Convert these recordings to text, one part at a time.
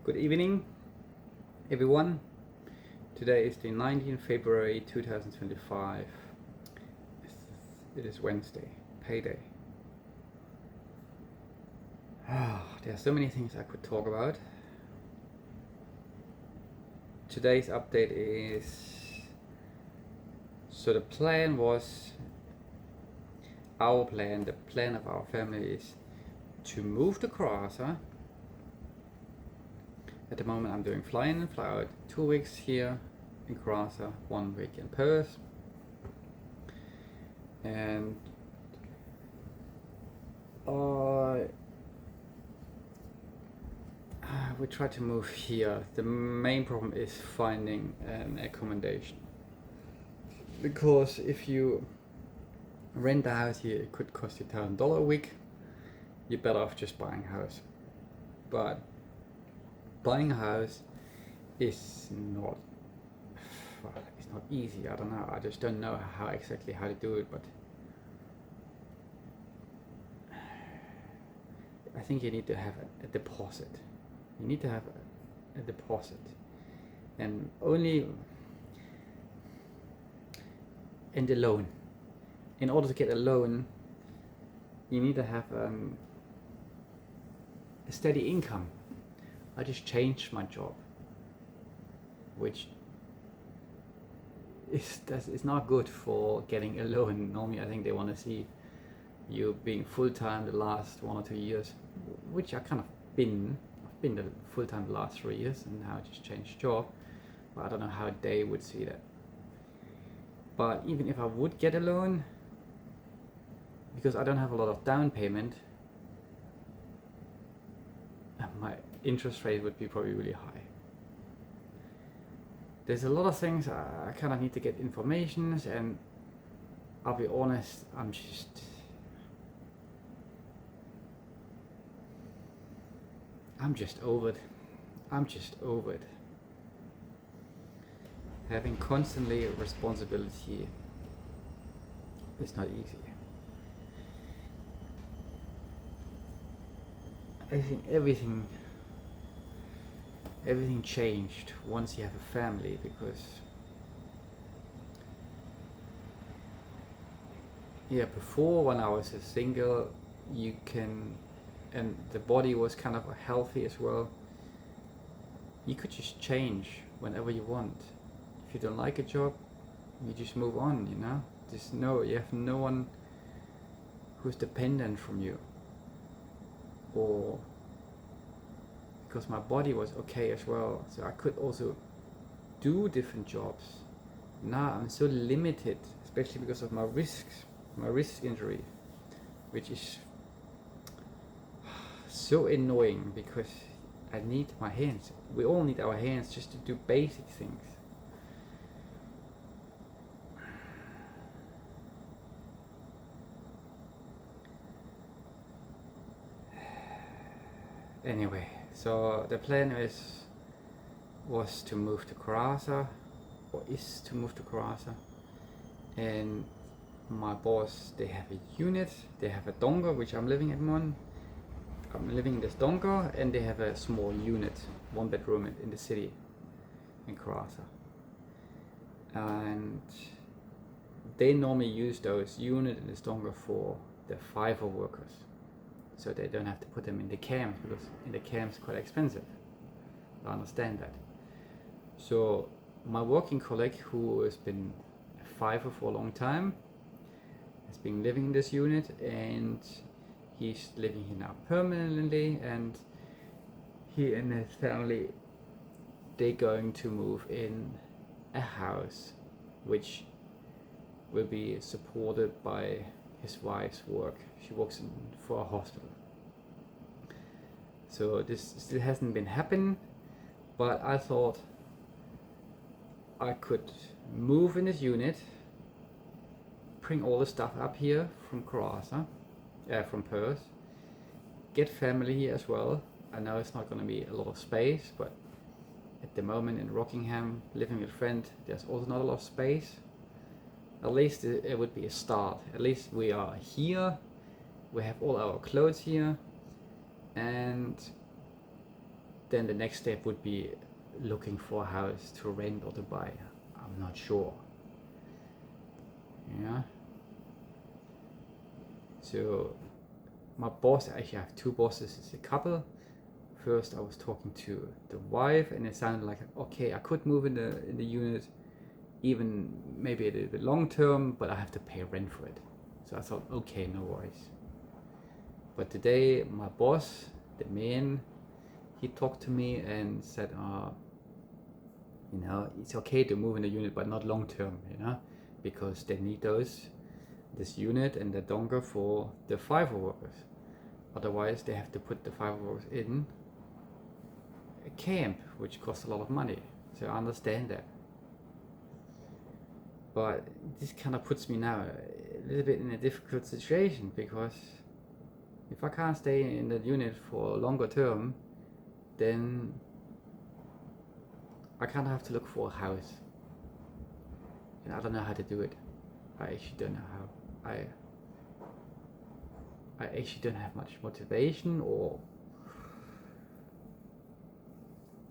Good evening, everyone. Today is the 19th February 2025. It is Wednesday, payday. There are so many things I could talk about. Today's update is the plan was the plan of our family is to move to Karratha. At the moment I'm doing fly in and fly out, 2 weeks here in Karratha, 1 week in Perth. And we try to move here. The main problem is finding an accommodation, because if you rent a house here, it could cost you $1,000 a week. You're better off just buying a house. But buying a house is not it's not easy. I don't know. I just don't know how to do it, but I think you need to have a deposit. You need to have a deposit, and only in the loan. In order to get a loan, you need to have a steady income. I just changed my job, which is not good for getting a loan. Normally, I think they want to see you being full-time the last 1 or 2 years, which I kind of been. I've been full-time the last 3 years, and now I just changed job. But I don't know how they would see that. But even if I would get a loan, because I don't have a lot of down payment, my interest rate would be probably really high. There's a lot of things I kind of need to get information, and I'll be honest, I'm just over it. I'm just over it. Having constantly responsibility is not easy. I think everything changed once you have a family, because before, when I was a single, you can, and the body was kind of healthy as well, you could just change whenever you want. If you don't like a job, you just move on, you know. You have no one who's dependent from you. Or because my body was okay as well, so I could also do different jobs. Now I'm so limited, especially because of my wrist injury, which is so annoying, because I need my hands. We all need our hands just to do basic things. Anyway, so the plan was to move to Karratha, or is to move to Karratha, and my boss, they have a unit, they have a donga, which I'm living at one. I'm living in this donga, and they have a small unit, 1 bedroom in the city in Karratha, and they normally use those units in this donga for the Fiverr workers, so they don't have to put them in the camps, because in the camps quite expensive. I understand that. So my working colleague, who has been a Fiverr for a long time, has been living in this unit, and he's living here now permanently, and he and his family, they're going to move in a house which will be supported by his wife's work. She works for a hospital. So this still hasn't been happening, but I thought I could move in this unit, bring all the stuff up here from Karratha, from Perth, get family here as well. I know it's not going to be a lot of space, but at the moment in Rockingham, living with a friend, there's also not a lot of space. At least it would be a start. At least we are here, we have all our clothes here, and then the next step would be looking for a house to rent or to buy. I'm not sure. Yeah. So my boss, actually I have two bosses, it's a couple. First I was talking to the wife and it sounded like, okay, I could move in the unit, even maybe a little bit long term, but I have to pay rent for it. So I thought, okay, no worries. But today my boss, the man, he talked to me and said, you know, it's okay to move in the unit, but not long term, you know, because they need this unit and the donga for the fiber workers. Otherwise they have to put the fiber workers in a camp, which costs a lot of money. So I understand that. But this kind of puts me now a little bit in a difficult situation, because if I can't stay in that unit for a longer term, then I kind of have to look for a house. And I don't know how to do it. I actually don't know how. I actually don't have much motivation, or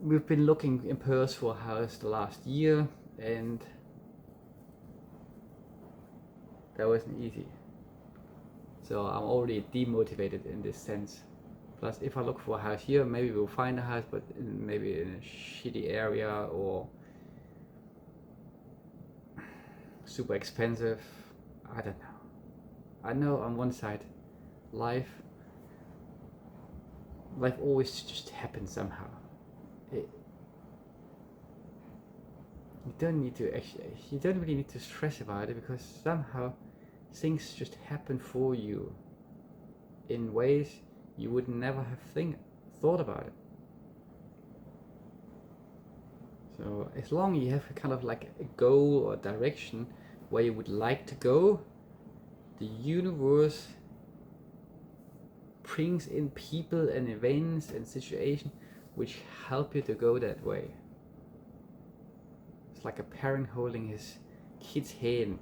we've been looking in Perth for a house the last year, and that wasn't easy. So I'm already demotivated in this sense. Plus, if I look for a house here, maybe we'll find a house, but maybe in a shitty area or super expensive. I don't know. I know on one side, life always just happens somehow. You don't really need to stress about it, because somehow things just happen for you in ways you would never have thought about it. So as long as you have a kind of like a goal or direction where you would like to go, the universe brings in people and events and situations which help you to go that way. It's like a parent holding his kid's hand.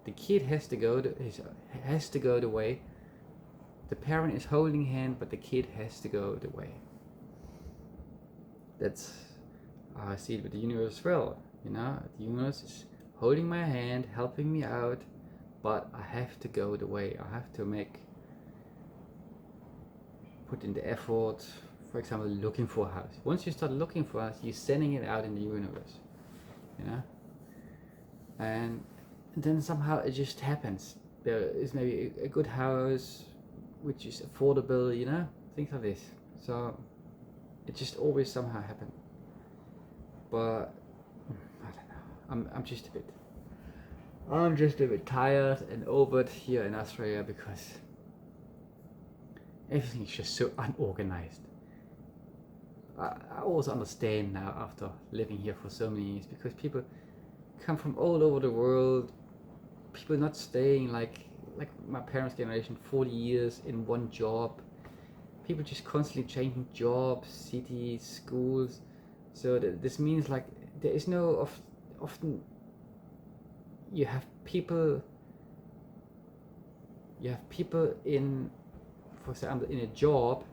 The kid has to go the way. The parent is holding hand, but the kid has to go the way. That's how I see it with the universe as well. You know, the universe is holding my hand, helping me out, but I have to go the way. I have to put in the effort. For example, looking for a house. Once you start looking for a house, you're sending it out in the universe. You know, and then somehow it just happens. There is maybe a good house which is affordable, you know, things like this. So it just always somehow happens. But I don't know. I'm just a bit tired and over it here in Australia, because everything is just so unorganized. I also understand now, after living here for so many years, because people come from all over the world. People not staying like my parents' generation, 40 years in one job. People just constantly changing jobs, cities, schools. So this means like there is no often you have people in, for example, in a job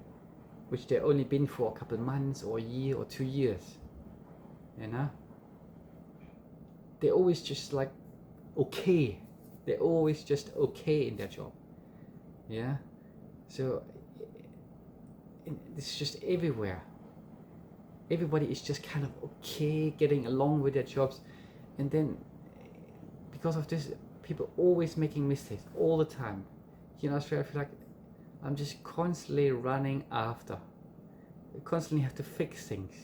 which they only been for a couple of months or a year or 2 years. You know, they're always just like okay. They're always just okay in their job. Yeah. So it's just everywhere. Everybody is just kind of okay, getting along with their jobs, and then because of this, people always making mistakes all the time. You know, I feel like I'm just constantly running after. I constantly have to fix things.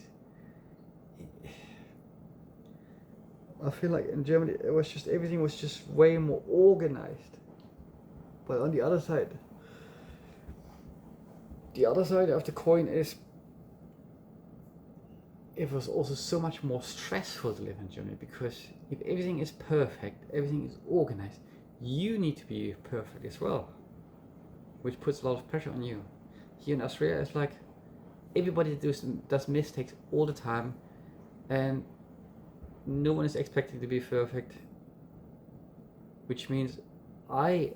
I feel like in Germany it was just, everything was just way more organized. But on the other side of the coin is, it was also so much more stressful to live in Germany, because if everything is perfect, everything is organized, you need to be perfect as well, which puts a lot of pressure on you. Here in Australia, it's like everybody does mistakes all the time, and no one is expected to be perfect, which means I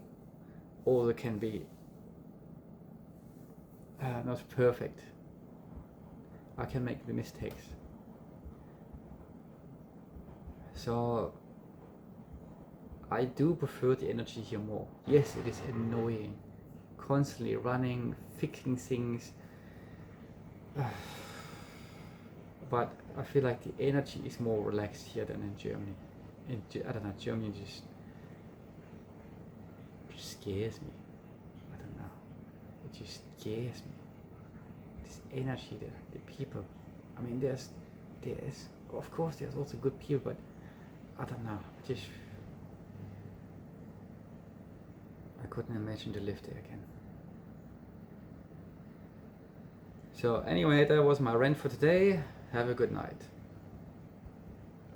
also can be not perfect. I can make the mistakes. So I do prefer the energy here more. Yes, it is annoying, constantly running, fixing things, but I feel like the energy is more relaxed here than in Germany. I don't know, Germany just scares me. I don't know, it just scares me. This energy there, the people. I mean, there's of course there's also good people, but I don't know, I couldn't imagine to live there again. So anyway, that was my rant for today. Have a good night.